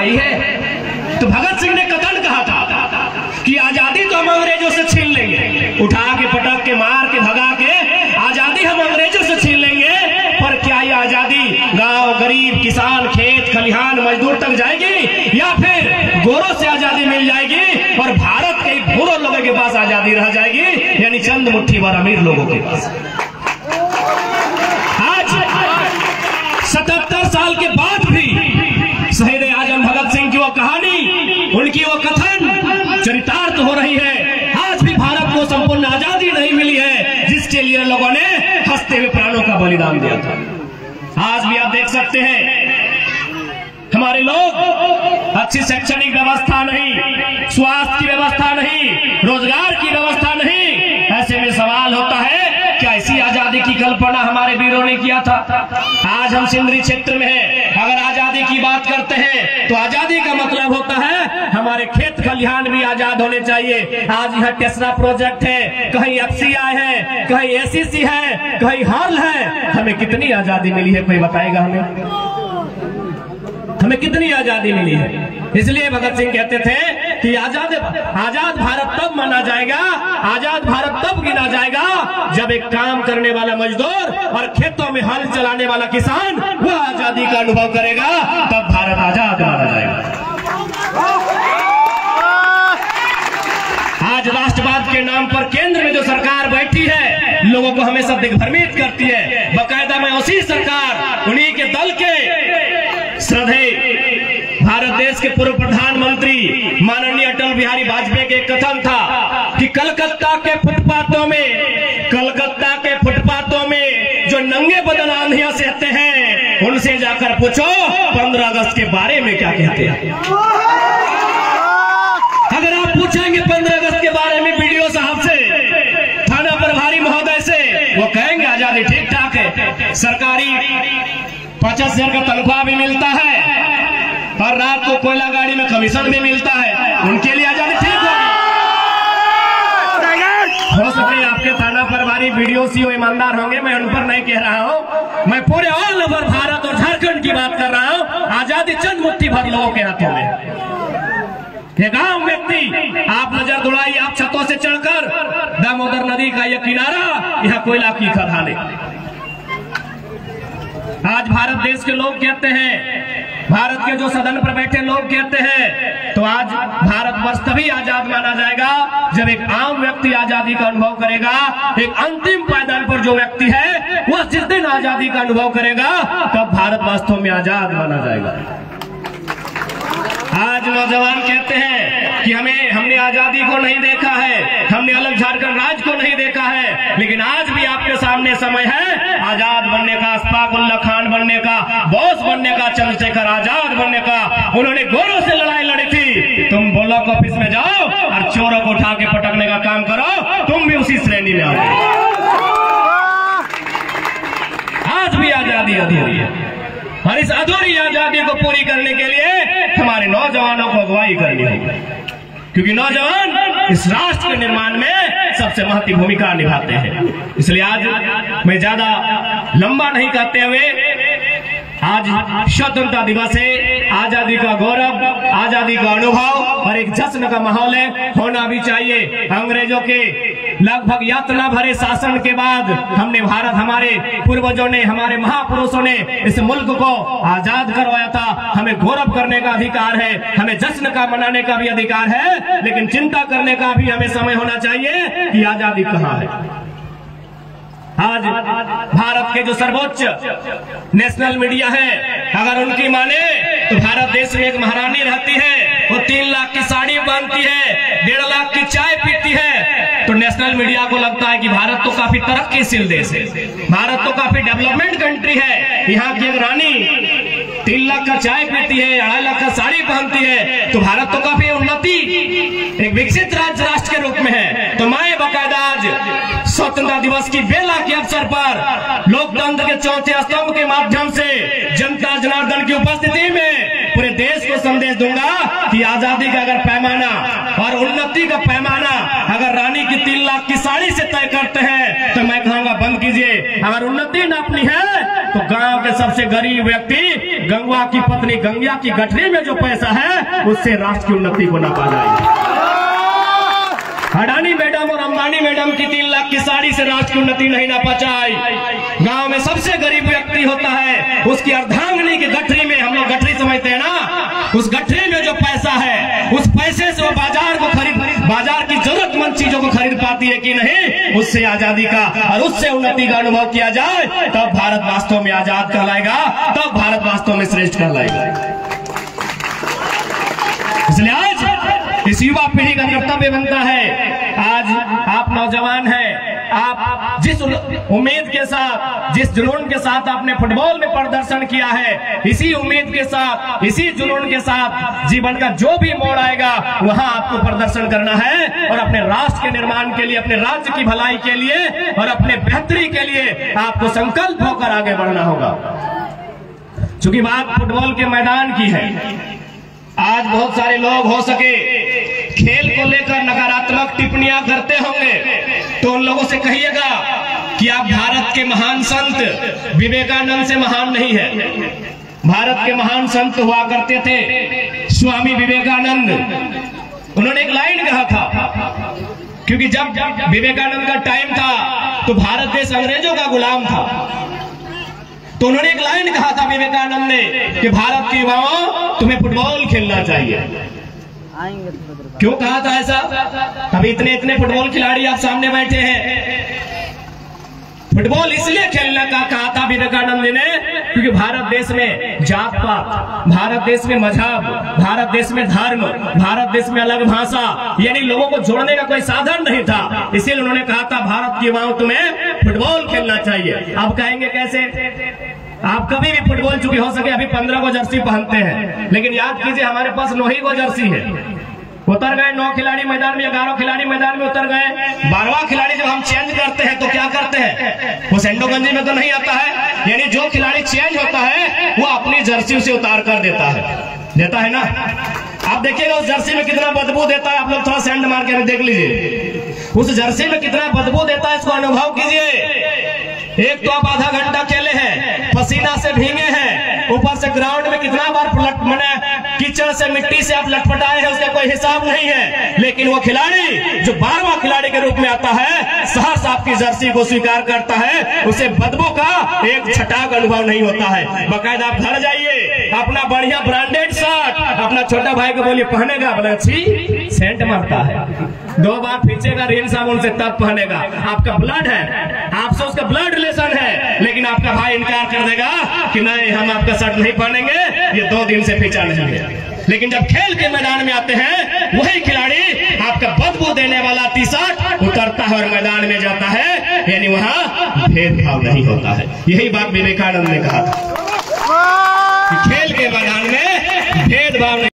आई है। तो भगत सिंह ने कतन कहा था कि आजादी तो हम अंग्रेजों से छीन लेंगे, उठा के पटक के मार के भगा के आजादी हम अंग्रेजों से छीन लेंगे, पर क्या ये आजादी गांव गरीब किसान खेत खलिहान मजदूर तक जाएगी या फिर गोरों से आजादी मिल जाएगी और भारत के बुरे लोगों के पास आजादी रह जाएगी, यानी चंद मुट्ठी भर अमीर लोगों के पास। आज 77 साल के बाद भी शहीद आजम भगत सिंह की वो कहानी, उनकी वो कथन चरितार्थ हो रही है। आज भी भारत को संपूर्ण आजादी नहीं मिली है जिसके लिए लोगों ने हंसते हुए प्राणों का बलिदान दिया था। आज भी आप देख सकते हैं हमारे लोग अच्छी शैक्षणिक व्यवस्था नहीं, स्वास्थ्य की व्यवस्था नहीं, रोजगार की व्यवस्था नहीं। ऐसे में सवाल होता है क्या ऐसी आजादी की कल्पना हमारे वीरों ने किया था? आज हम सिंदरी क्षेत्र में हैं, अगर आजादी की बात करते हैं तो आजादी का मतलब होता है हमारे खेत खलिहान भी आजाद होने चाहिए। आज यहाँ टेस्ला प्रोजेक्ट है, कहीं FCI है, कहीं ACC है, कहीं हॉल है। हमें कितनी आजादी मिली है, कोई बताएगा हमें कितनी आजादी मिली है? इसलिए भगत सिंह कहते थे कि आजाद भारत तब माना जाएगा, आजाद भारत तब गिना जाएगा जब एक काम करने वाला मजदूर और खेतों में हल चलाने वाला किसान वह आजादी का अनुभव करेगा, तब भारत आजाद माना जाएगा। आज राष्ट्रवाद के नाम पर केंद्र में जो सरकार बैठी है लोगों को हमेशा दिग्भ्रमित करती है। बाकायदा में उसी सरकार, उन्हीं के दल के श्रद्धेय भारत देश के पूर्व प्रधानमंत्री माननीय अटल बिहारी वाजपेयी के कथन था कि कलकत्ता के फुटपाथों में जो नंगे बदन आंधियां सहते हैं उनसे जाकर पूछो 15 अगस्त के बारे में क्या कहते हैं। अगर आप पूछेंगे 15 अगस्त के बारे में BDO साहब से, थाना प्रभारी महोदय से, वो कहेंगे आजादी ठीक ठाक है, सरकारी 50,000 का तनख्वाह भी मिलता है और रात को कोयला गाड़ी में कमीशन भी मिलता है, उनके लिए आजादी ठीक होगी। हो सके आपके थाना प्रभारी BDO CO ईमानदार होंगे, मैं उन पर नहीं कह रहा हूं, मैं पूरे ऑल ओवर भारत और झारखंड की बात कर रहा हूं। आजादी चंद मुट्ठी भर लोगों के हाथों में। ये गांव व्यक्ति आप नजर दौड़ाइए, आप छतों से चढ़कर दामोदर नदी का यह किनारा, यह कोयला की खदानें। आज भारत देश के लोग कहते हैं, भारत के जो सदन पर बैठे लोग कहते हैं, तो आज भारतवर्ष तभी आजाद माना जाएगा जब एक आम व्यक्ति आजादी का अनुभव करेगा। एक अंतिम पायदान पर जो व्यक्ति है वह जिस दिन आजादी का अनुभव करेगा तब भारत वास्तव में आजाद माना जाएगा। आज नौजवान कहते हैं कि हमने आजादी को नहीं देखा है, हमने अलग झारखंड राज्य को नहीं देखा है, लेकिन आज भी आपके सामने समय है आजाद बनने का, अशफाक उल्ला खान बनने का, बोस बनने का, चंद्रशेखर आजाद बनने का। उन्होंने गोरों से लड़ाई लड़ी थी, तुम ब्लॉक ऑफिस में जाओ और चोरों को उठा के पटकने का काम करो, तुम भी उसी श्रेणी में आ जाओ। आज भी आजादी अधूरी है और इस अधूरी आजादी को पूरी करने के लिए हमारे नौजवानों को अगुवाई करनी होगी, क्योंकि नौजवान इस राष्ट्र के निर्माण में सबसे महत्वपूर्ण भूमिका निभाते हैं। इसलिए आज मैं ज्यादा लंबा नहीं कहते हुए, आज स्वतंत्रता दिवस है, आजादी का गौरव, आजादी का अनुभव और एक जश्न का माहौल है, होना भी चाहिए। अंग्रेजों के लगभग यातना भरे शासन के बाद हमने भारत, हमारे पूर्वजों ने, हमारे महापुरुषों ने इस मुल्क को आजाद करवाया था। हमें गौरव करने का अधिकार है, हमें जश्न का मनाने का भी अधिकार है, लेकिन चिंता करने का भी हमें समय होना चाहिए कि आजादी कहाँ है। आज भारत के जो सर्वोच्च नेशनल मीडिया है, अगर उनकी माने तो भारत देश में एक महारानी रहती है, वो 3 लाख की साड़ी बांधती है, 1.5 लाख की चाय पीती है, तो नेशनल मीडिया को लगता है कि भारत तो काफी तरक्कीशील देश है, भारत तो काफी डेवलपमेंट कंट्री है। यहाँ की एक रानी 3 लाख का चाय पीती है, 2.5 लाख का साड़ी पहनती है, तो भारत तो काफी उन्नति, एक विकसित राष्ट्र के रूप में है। तो मैं बाकायदा आज स्वतंत्रता दिवस की बेला के अवसर पर लोकतंत्र के चौथे स्तंभ के माध्यम से जनता जनार्दन की उपस्थिति में पूरे देश को संदेश दूंगा कि आजादी का अगर पैमाना और उन्नति का पैमाना अगर रानी की 3 लाख की साड़ी से तय करते हैं तो मैं कहूंगा बंद कीजिए। अगर उन्नति नापनी है तो गांव के सबसे गरीब व्यक्ति गंगा की पत्नी गंगा की गठरी में जो पैसा है उससे राष्ट्र की उन्नति को ना पा जाएगी। अडानी मैडम और अंबानी मैडम की 3 लाख की साड़ी से राष्ट्र की उन्नति नहीं ना पचाई। गांव में सबसे गरीब व्यक्ति होता है, उसकी अर्धांगिनी की गठरी में, हम लोग गठरी समझते हैं ना, उस गठरी में जो पैसा है उस पैसे से वो बाजार की जरूरतमंद चीजों को खरीद पाती है कि नहीं, उससे आजादी का और उससे उन्नति का अनुभव किया जाए तब भारत वास्तव में आजाद कहलाएगा, तब भारत वास्तव में श्रेष्ठ कहलाएगा। इसलिए आज इस युवा पीढ़ी का कर्तव्य बनता है, आज आप नौजवान हैं, आप जिस उम्मीद के साथ, जिस जुनून के साथ आपने फुटबॉल में प्रदर्शन किया है, इसी उम्मीद के साथ, इसी जुनून के साथ जीवन का जो भी मोड़ आएगा वहां आपको प्रदर्शन करना है और अपने राष्ट्र के निर्माण के लिए, अपने राज्य की भलाई के लिए और अपने बेहतरी के लिए आपको संकल्प होकर आगे बढ़ना होगा। चूंकि बात फुटबॉल के मैदान की है, आज बहुत सारे लोग हो सके खेल को लेकर नकारात्मक टिप्पणियां करते होंगे, तो उन लोगों से कहिएगा कि आप भारत के महान संत विवेकानंद से महान नहीं है। भारत के महान संत हुआ करते थे स्वामी विवेकानंद। उन्होंने एक लाइन कहा था, क्योंकि जब विवेकानंद का टाइम था तो भारत देश अंग्रेजों का गुलाम था, तो उन्होंने एक लाइन कहा था विवेकानंद ने कि भारत के युवाओं तुम्हें फुटबॉल खेलना चाहिए। क्यों कहा था ऐसा? अभी इतने फुटबॉल खिलाड़ी आप सामने बैठे हैं, फुटबॉल इसलिए खेलने का कहा था विवेकानंद ने क्योंकि भारत देश में जात पात, भारत देश में मजहब, भारत देश में धर्म, भारत देश में अलग भाषा, यानी लोगों को जोड़ने का कोई साधन नहीं था। इसीलिए उन्होंने कहा था भारत के युवाओं तुम्हें फुटबॉल खेलना चाहिए। आप कहेंगे कैसे? आप कभी भी फुटबॉल, चूंकि हो सके अभी 15 को जर्सी पहनते हैं, लेकिन याद कीजिए हमारे पास 9 ही को जर्सी है। उतर गए 9 खिलाड़ी मैदान में, 11 खिलाड़ी मैदान में उतर गए, 12वां खिलाड़ी जब हम चेंज करते हैं तो क्या करते हैं? वो सेंडो गंजी में तो नहीं आता है, यानी जो खिलाड़ी चेंज होता है वो अपनी जर्सी उसे उतार कर देता है ना। आप देखिएगा उस जर्सी में कितना बदबू देता है, आप लोग थोड़ा सेंड मार के देख लीजिए उस जर्सी में कितना बदबू देता है, इसको अनुभव कीजिए। एक तो आप आधा घंटा खेले हैं, पसीना से भीगे हैं, ऊपर से ग्राउंड में कितना बार कीचड़ से मिट्टी से आप लटपटाए हैं, उसका कोई हिसाब नहीं है। लेकिन वो खिलाड़ी जो 12वां खिलाड़ी के रूप में आता है, सहर्ष आपकी जर्सी को स्वीकार करता है, उसे बदबू का एक छटाक अनुभव नहीं होता है। बाकायदा आप घर जाइए, अपना बढ़िया ब्रांडेड शर्ट अपना छोटा भाई को बोलिए पहनेगा, बोला अच्छी सेंट मारता है, 2 बार खींचेगा रिन साबुन से तब पहनेगा। आपका ब्लड है, आपसे उसका ब्लड रिलेशन है, लेकिन आपका भाई इनकार कर देगा कि नहीं हम आपका शर्ट नहीं पहनेंगे, ये 2 दिन से पीछा नहीं है। लेकिन जब खेल के मैदान में आते हैं वही खिलाड़ी आपका बदबू देने वाला टी शर्ट उतरता है और मैदान में जाता है, यानी वहां भेदभाव नहीं होता है। यही बात विवेकानंद ने कहा था कि खेल के मैदान में भेदभाव नहीं।